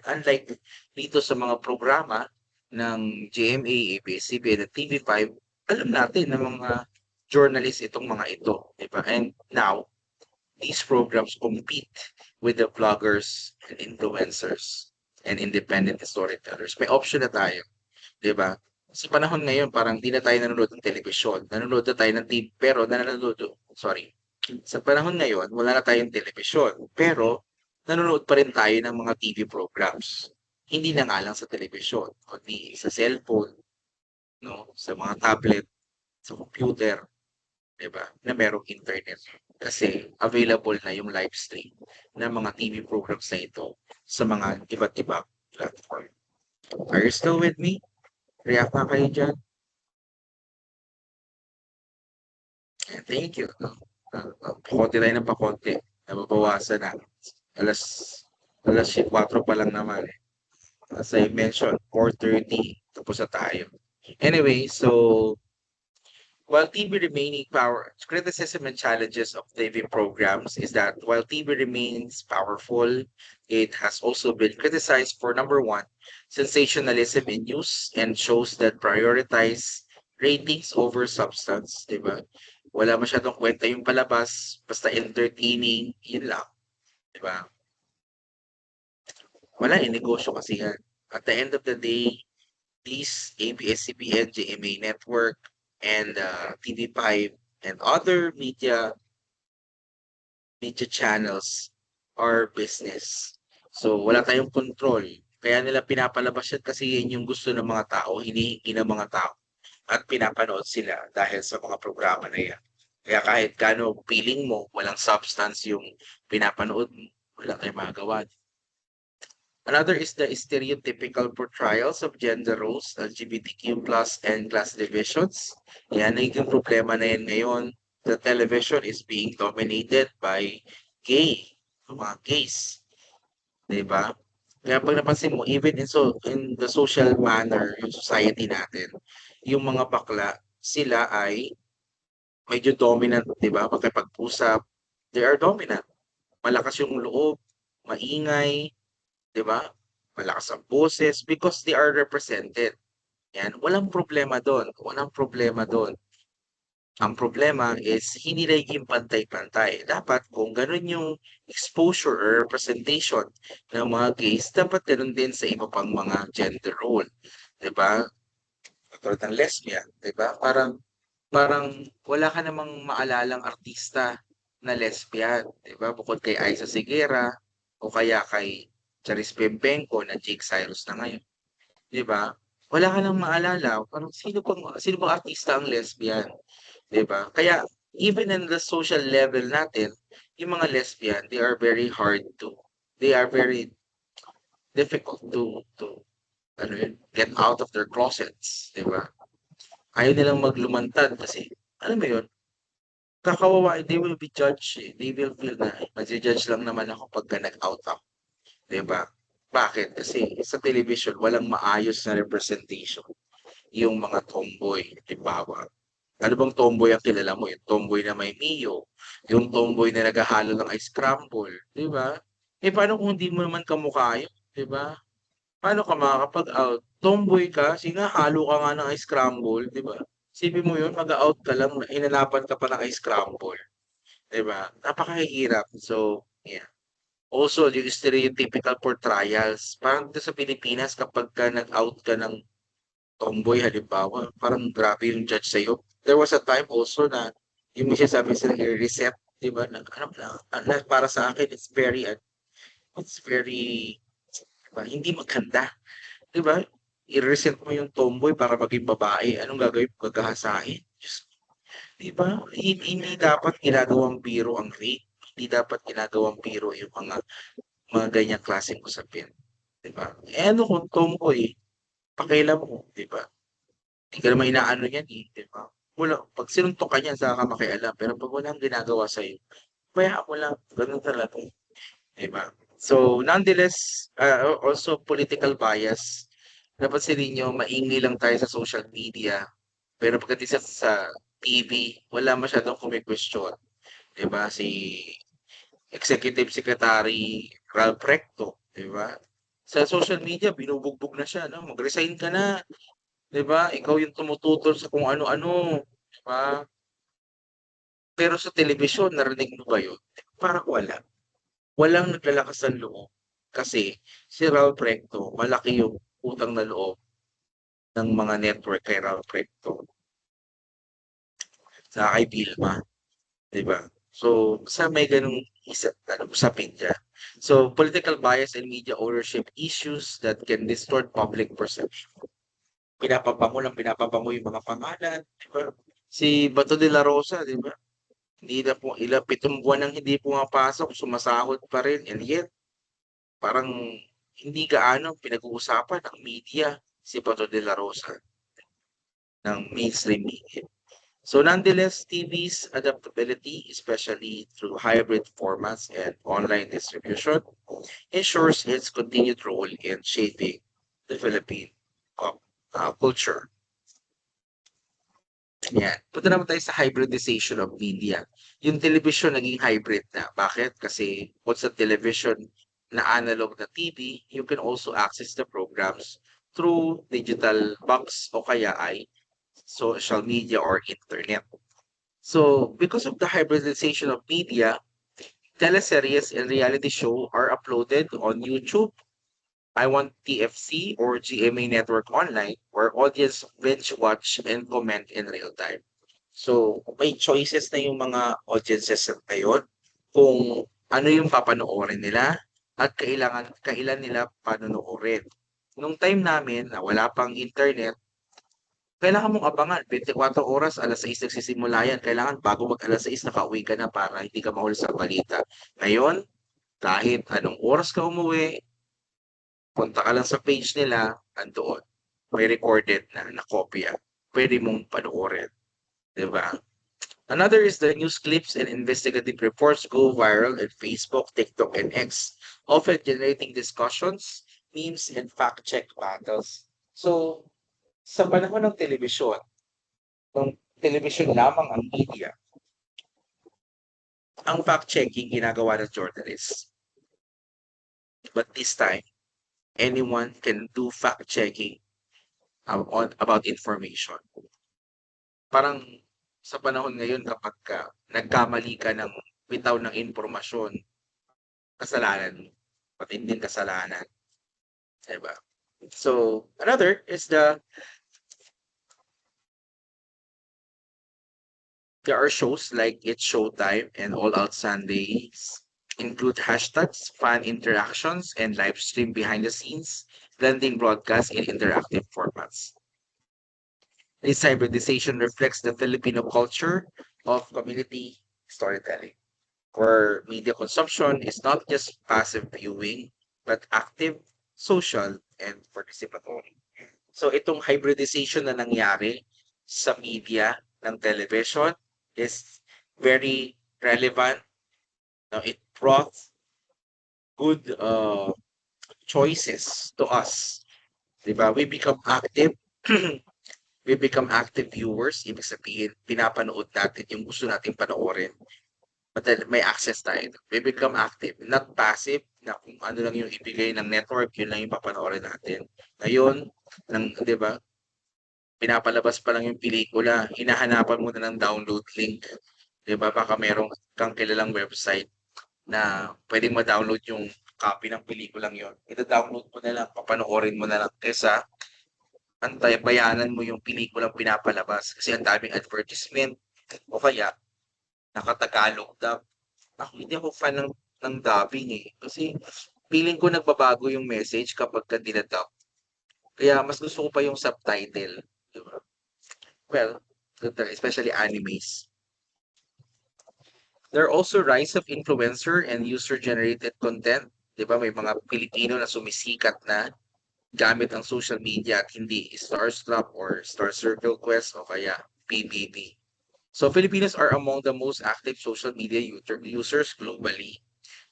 Unlike dito sa mga programa ng GMA, ABS-CBN at TV5, alam natin na mga journalist itong mga ito, 'di ba? And now these programs compete with the vloggers and influencers and independent storytellers. May option na tayo, 'di ba? Sa panahon ngayon parang 'di na tayo nanonood ng telebisyon, nanonood na tayo ng TV pero sa panahon ngayon wala na tayong telebisyon, pero nanonood pa rin tayo ng mga TV programs. Hindi na nga lang sa telebisyon, kundi sa cellphone, no, sa mga tablet, sa computer, 'di ba, na merong internet. Kasi available na yung live stream ng mga TV programs na ito sa mga iba't ibang platform. Are you still with me? React na kayo dyan? Thank you. Pakonti tayo ng pakonti. Nababawasan na. Alas, alas 4 pa lang naman eh. As I mentioned, 4:30, tapos na tayo. Anyway, so while TV remaining power, criticism and challenges of TV programs is that while TV remains powerful, it has also been criticized for number one, sensationalism in news and shows that prioritize ratings over substance, di ba? Wala masyadong kwenta yung palabas, basta entertaining, yun lang, di ba? Wala eh, negosyo kasi yan. At the end of the day, these ABS-CBN, GMA Network, and TV5 and other media channels are business. So wala tayong control. Kaya nila pinapalabas yan kasi yan yung gusto ng mga tao, hinihingi ng mga tao. At pinapanood sila dahil sa mga programa na yan. Kaya kahit gaano feeling mo, walang substance yung pinapanood mo, wala tayong magagawa. Another is the stereotypical portrayals of gender roles, LGBTQ plus and class divisions. Yan, naging problema na yan ngayon. The television is being dominated by mga gays. Diba? Kaya pag napansin mo, even in the social manner, yung society natin, yung mga bakla, sila ay medyo dominant, diba? Pagkipag-usap, they are dominant. Malakas yung loob, maingay, 'di ba? Malakas ang boses because they are represented. Yan, walang problema do'n, walang problema do'n. Ang problema is hindi nagiging pantay-pantay. Dapat kung gano'n yung exposure or representation ng mga gays, dapat gano'n din sa iba pang mga gender role, 'di ba? Katulad ng lesbian, 'di ba? Parang parang wala ka namang maalalang artista na lesbian, 'di ba? Bukod kay Aiza Seguera o kaya kay Charis Bembenco na Jake Cyrus na ngayon, 'di ba? Wala ka ng maalala, parang sino bang artista ang lesbian, 'di ba? Kaya even in the social level natin, yung mga lesbian, they are very difficult to ano yun, get out of their closets, 'di ba? Ayaw nilang maglumantad kasi alam mo yun, kakawawain, they will be judged, eh. They will feel na maju-judge lang naman ako pagka nag-out ako, 'di ba? Bakit? Kasi sa television walang maayos na representation yung mga tomboy, halimbawa. Ano bang tomboy ang kilala mo? Yung tomboy na may Mio, yung tomboy na naghahalo ng ice crumble, 'di ba? Eh, paano kung hindi mo naman kamukha yun, 'di ba? Paano ka makakapag-out? Tomboy ka, sige nga halo ka nga ng ice crumble, 'di ba? Isipin mo yun, mag-a-out ka lang, hinanapan ka pa ng ice crumble, 'di ba? Napakahirap. So, yeah. Also, yung stereotypical portrayals. Parang dito sa Pilipinas, kapag ka nag-out ka ng tomboy, halimbawa, parang grabe yung judge sa'yo. There was a time also na yung may sinasabi sila i-reset, 'di ba? Na, para sa akin, it's very, 'di ba, hindi maganda. 'Di ba? I-reset mo yung tomboy para maging babae, anong gagawin mo, gagahasain? Diyos ko, 'di ba? Hindi dapat ginagawang biro ang rape, hindi dapat ginagawang biro yung mga ganyang klaseng usapin, 'di ba? Eh, ano kung tomboy, pakialam mo, 'di ba? Hindi ka naman inaano niyan, eh, 'di ba? 'Pag sinuntok ka niyan saka ka makialam, pero 'pag walang ginagawa sa'yo, hayaan mo lang, gano'n talaga, 'di ba? So, nonetheless, also political bias. Napansinin niyo maingay lang tayo sa social media, pero pagdating sa TV, wala masyadong kume-question, 'di ba? Si Executive Secretary Ralph Recto, 'di ba? Sa social media binubugbog na siya 'no, "Mag-resign ka na, 'di ba? Ikaw yung tumututol sa kung ano-ano." 'Di ba? Pero sa telebisyon narinig mo ba yun? Parang wala. Walang naglalakas ng loob. Kasi si Ralph Recto malaki yung utang na loob ng mga network kay Ralph Recto tsaka kay Vilma, 'di ba? So, sa may gano'ng usapin diyan. So, political bias and media ownership issues that can distort public perception. Pinapabango yung mga pangalan, 'di ba? Si Bato de la Rosa, 'di ba? Hindi na po 7 buwan nang hindi pumapasok, sumasahod pa rin, and yet parang hindi gaano pinag-uusapan ng media si Bato de la Rosa, ng mainstream media. So nonetheless, TV's adaptability, especially through hybrid formats and online distribution, ensures its continued role in shaping the Philippine culture. Yan. Punta naman tayo sa hybridization of media. Yung television naging hybrid na. Bakit? Kasi bukod sa television na analog na TV, you can also access the programs through digital box o kaya ay social media or internet. So, because of the hybridization of media, teleseries and reality show are uploaded on YouTube, I Want TFC or GMA Network Online, where audience binge watch and comment in real time. So, may choices na yung mga audiences ngayon kung ano yung papanoorin nila at kailan nila panonoorin. Nung time namin na wala pang internet, kailangan mong abangan 24 oras, 6:00 nagsisimula yan. Kailangan bago mag 6:00 nakauwi ka na para hindi ka mahuli sa balita. Ngayon, kahit anong oras ka umuwi, punta ka lang sa page nila, andoon. May recorded na kopya. Pwede mong panoorin, 'di ba? Another is the news clips and investigative reports go viral in Facebook, TikTok, and X, often generating discussions, memes, and fact-check battles. So, sa panahon ng telebisyon, kung telebisyon lamang ang media, ang fact-checking ginagawa ng journalists. But this time, anyone can do fact-checking about information. Parang sa panahon ngayon kapagka nagkamali ka ng bitaw ng impormasyon, kasalanan mo, matinding kasalanan, 'di ba? So, another is there are shows like It's Showtime and All Out Sundays include hashtags, fan interactions, and live stream behind the scenes, blending broadcast in interactive formats. This hybridization reflects the Filipino culture of community storytelling, where media consumption is not just passive viewing, but active, social, and participatory. So itong hybridization na nangyari sa media ng television is very relevant. Now, it brought good choices to us. Diba? We become active. We become active viewers. Ibig sabihin, pinapanood natin yung gusto nating panoorin. But then may access tayo. We become active, not passive, na kung ano lang yung ibigay ng network, yun lang yung papanoorin natin. Ngayon, di ba, pinapalabas pa lang yung pelikula, hinahanapan mo na ng download link. Di ba? Baka merong kang kilalang website na pwedeng ma-download yung copy ng pelikulang yon. Ito-download mo na lang, papanoorin mo na lang kesa bayanan mo yung pelikulang pinapalabas kasi ang daming advertisement o kaya nakatagalog dub. Ako hindi ako fan ng dubbing eh. Kasi feeling ko nagbabago yung message kapag ka dinadub. Kaya mas gusto ko pa yung subtitle. Diba? Well, especially animes. There are also rise of influencer and user-generated content. Diba? May mga Pilipino na sumisikat na gamit ang social media at hindi Starstruck or Star Circle Quest o kaya PBB. So Filipinos are among the most active social media users globally.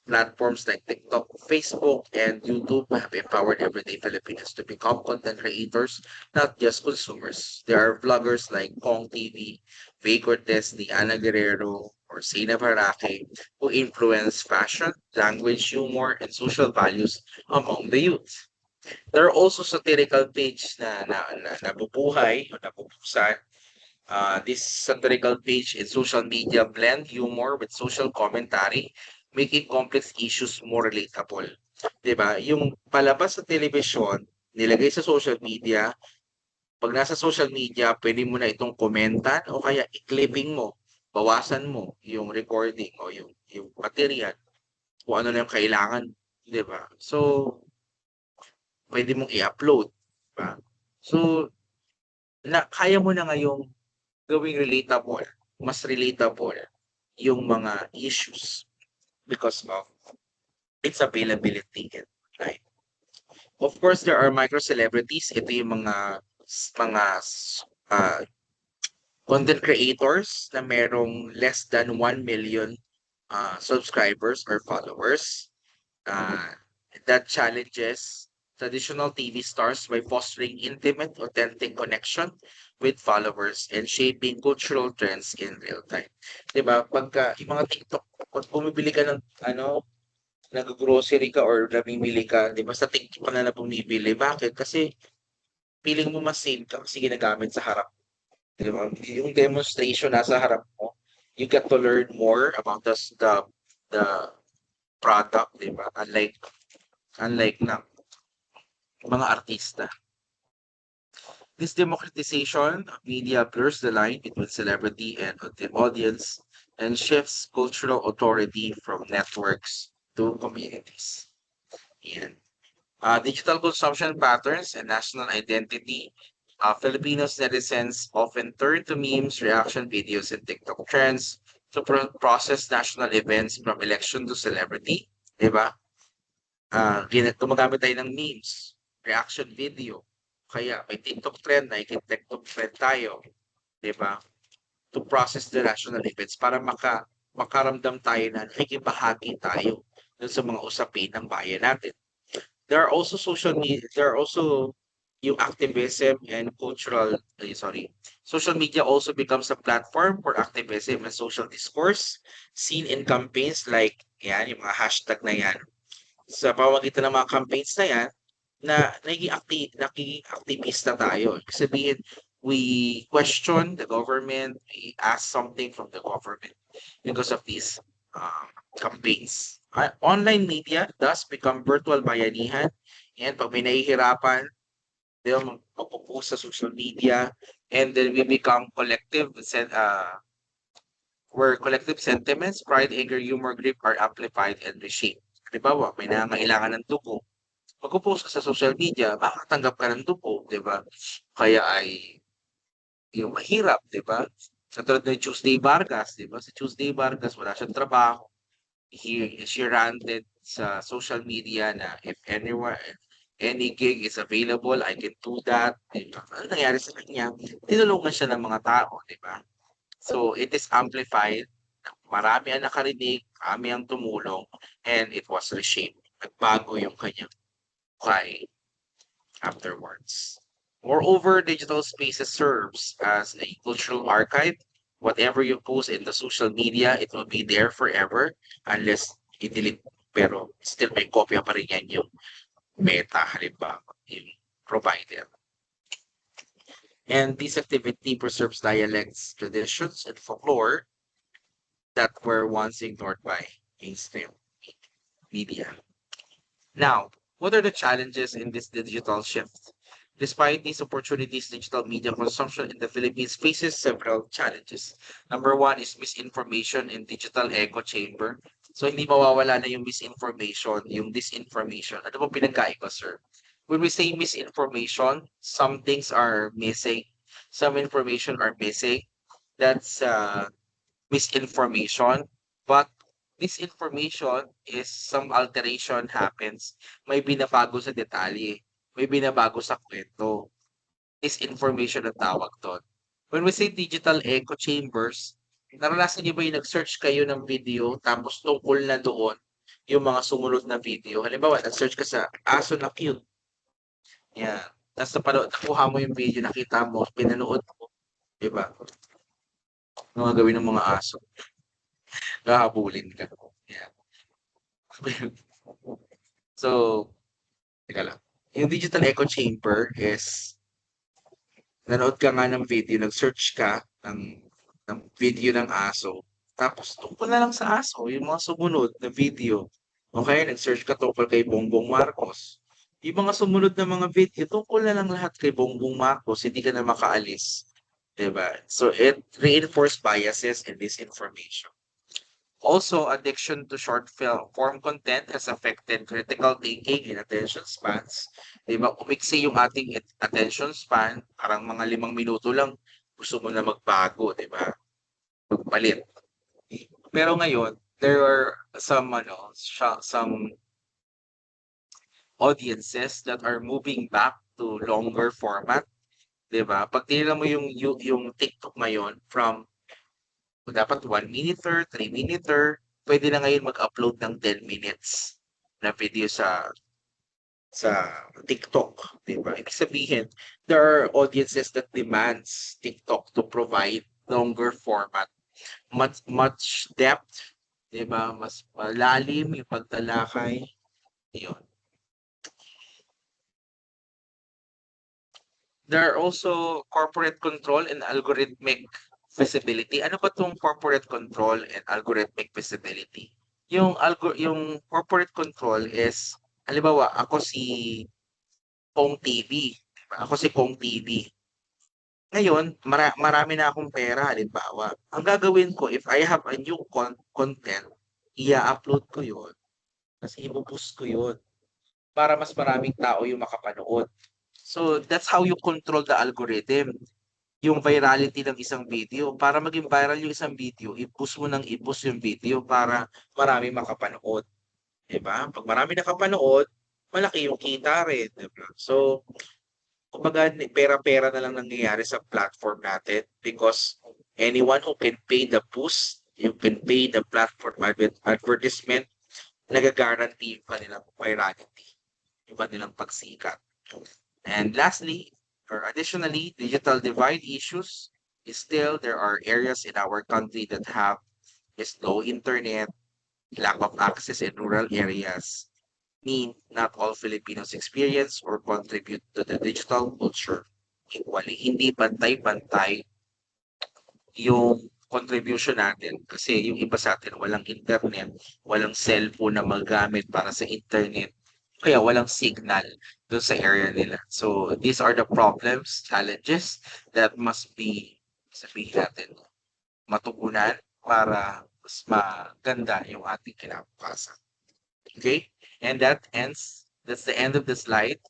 Platforms like TikTok, Facebook, and YouTube have empowered everyday Filipinos to become content creators, not just consumers. There are vloggers like Kong TV, Faye Cortez, Diana Guerrero, or Zainab Harake who influence fashion, language, humor, and social values among the youth. There are also satirical page na nabubuhay o nabubusan. This satirical page in social media blend humor with social commentary, making complex issues more relatable. 'Di ba? Yung palabas sa telebisyon, nilagay sa social media, pag nasa social media, pwede mo na itong komentan o kaya i-clipping mo, bawasan mo yung recording o yung material, kung ano na yung kailangan, 'di ba? So, pwede mong i-upload, 'di ba? So, kaya mo na ngayong gawing relatable, mas relatable yung mga issues because of its availability and time. Of course, there are micro celebrities. Ito yung mga uh, content creators na merong less than 1 million subscribers or followers. Uh, that challenges traditional TV stars by fostering intimate, authentic connection with followers and shaping cultural trends in real time. 'Di ba? Pagka yung mga TikTok, pag bumibili ka ng nag-grocery ka or namimili ka, 'di ba sa TikTok ka na bumibili. Bakit? Kasi feeling mo mas save ka kasi ginagamit sa harap. 'Di ba? Yung demonstration nasa harap mo, you get to learn more about the product, 'di ba? Unlike na mga artista. This democratization of media blurs the line between celebrity and the audience and shifts cultural authority from networks to communities. And digital consumption patterns and national identity. Filipinos netizens often turn to memes, reaction videos, and TikTok trends to process national events from election to celebrity. Diba? Gumagamit tayo ng memes, reaction video, kaya may TikTok trend, TikTok trend tayo, di ba? To process the national events para makaramdam tayo na nakikibahagi tayo dun sa mga usapin ng bayan natin. There are also yung activism and social media also becomes a platform for activism and social discourse seen in campaigns like yan, yung mga hashtag na yan. Sa pamamagitan ng mga campaigns na yan, na naging aktivista tayo. Ibig sabihin, we question the government, we ask something from the government because of these campaigns. Online media does become virtual bayanihan, and pag may nahihirapan, di ba, magpo-post sa social media, and then we become where collective sentiments, pride, anger, humor, grief are amplified and reshaped. Halimbawa, may nangangailangan ng dugo, magpo-post ka sa social media, makakatanggap ka ng dugo, 'di ba? Kaya ay yung mahirap, 'di ba? Katulad ni Tuesday Vargas, 'di ba? Si Tuesday Vargas wala siyang trabaho. She ranted sa social media na if any gig is available, I can do that. 'Di ba? Ano nangyari sa kanya? Tinulungan siya ng mga tao, 'di ba? So it is amplified. Marami ang nakarinig, marami ang tumulong, and it was reshaped. Nagbago yung kanyang buhay afterwards. Moreover, digital spaces serves as a cultural archive. Whatever you post in the social media, it will be there forever unless i-delete. Pero still may kopya pa rin yan yung Meta, halimbawa, yung provider. And this activity preserves dialects, traditions, and folklore that were once ignored by mainstream media. Now, what are the challenges in this digital shift? Despite these opportunities, digital media consumption in the Philippines faces several challenges. Number one is misinformation and digital echo chamber. So hindi mawawala na yung misinformation, yung disinformation. Ano bang pinagkaiba, sir? When we say misinformation, some things are missing, some information are missing. That's misinformation. But misinformation is some alteration happens. May binabago sa detalye. May binabago sa kwento. Disinformation ang tawag doon. When we say digital echo chambers, naranasan niyo ba yung nag-search kayo ng video tapos tungkol na doon yung mga sumunod na video? Halimbawa, nag-search ka sa aso na cute. Yan. Tapos nakuha mo yung video, nakita mo, pinanood mo. Diba? Ano nga gawin ng mga aso? Hahabulin ka. Yan. So, teka lang. Yung digital echo chamber is nanood ka nga ng video, nag-search ka ng video ng aso, tapos tungkol na lang sa aso, yung mga sumunod na video. Okay, nag-search ka tungkol kay Bongbong Marcos. Yung mga sumunod na mga video, tungkol na lang lahat kay Bongbong Marcos, hindi ka na makaalis. Diba? So it reinforced biases and disinformation. Also, addiction to short film form content has affected critical thinking and attention spans. Di ba? Umiksi yung ating attention span, parang mga 5 minuto lang, gusto mo na magbago, di ba? Magpalit. Pero ngayon, there are some audiences that are moving back to longer format, di ba? Pag tinignan mo yung TikTok ngayon from dapat 1 minuter, 3 minuter, pwede na ngayon mag-upload ng 10 minutes na video sa TikTok, 'di ba? Ibig sabihin, there are audiences that demands TikTok to provide longer format, much depth, 'di ba? Mas malalim yung pagtalakay, 'yun. There are also corporate control and algorithmic visibility. Ano ba 'tong corporate control and algorithmic visibility? Yung corporate control is, halimbawa, ako si Kong TV, 'di ba? Ako si Kong TV. Ngayon, marami na akong pera, halimbawa. Ang gagawin ko, if I have a new content, i-upload ko 'yun, tapos ibo-boost ko 'yun para mas maraming tao yung makapanood. So, that's how you control the algorithm. Yung virality ng isang video. Para maging viral yung isang video, i-push mo ng i-push yung video para marami makapanood. Diba? Pag marami nakapanood, malaki yung kita rin. Diba? So, kumbaga, pera-pera na lang nangyayari sa platform natin because anyone who can pay the boost, you can pay the platform advertisement, nag-guarantee yung kanilang virality, yung kanilang pagsikat. And lastly, or additionally, digital divide issues is still there are areas in our country that have slow internet, lack of access in rural areas, mean not all Filipinos experience or contribute to the digital culture equally. Hindi pantay-pantay yung contribution natin kasi yung iba sa atin walang internet, walang cellphone na magamit para sa internet, kaya walang signal dun sa area nila. So these are the problems, challenges that must be, sabihin natin, matugunan para mas maganda yung ating kinabukasan. Okay? And that's the end of the slide.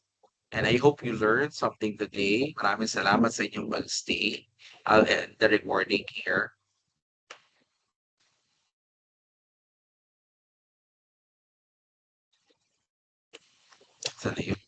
And I hope you learned something today. Maraming salamat sa inyong pag-stay. I'll end the recording here. Sana yun.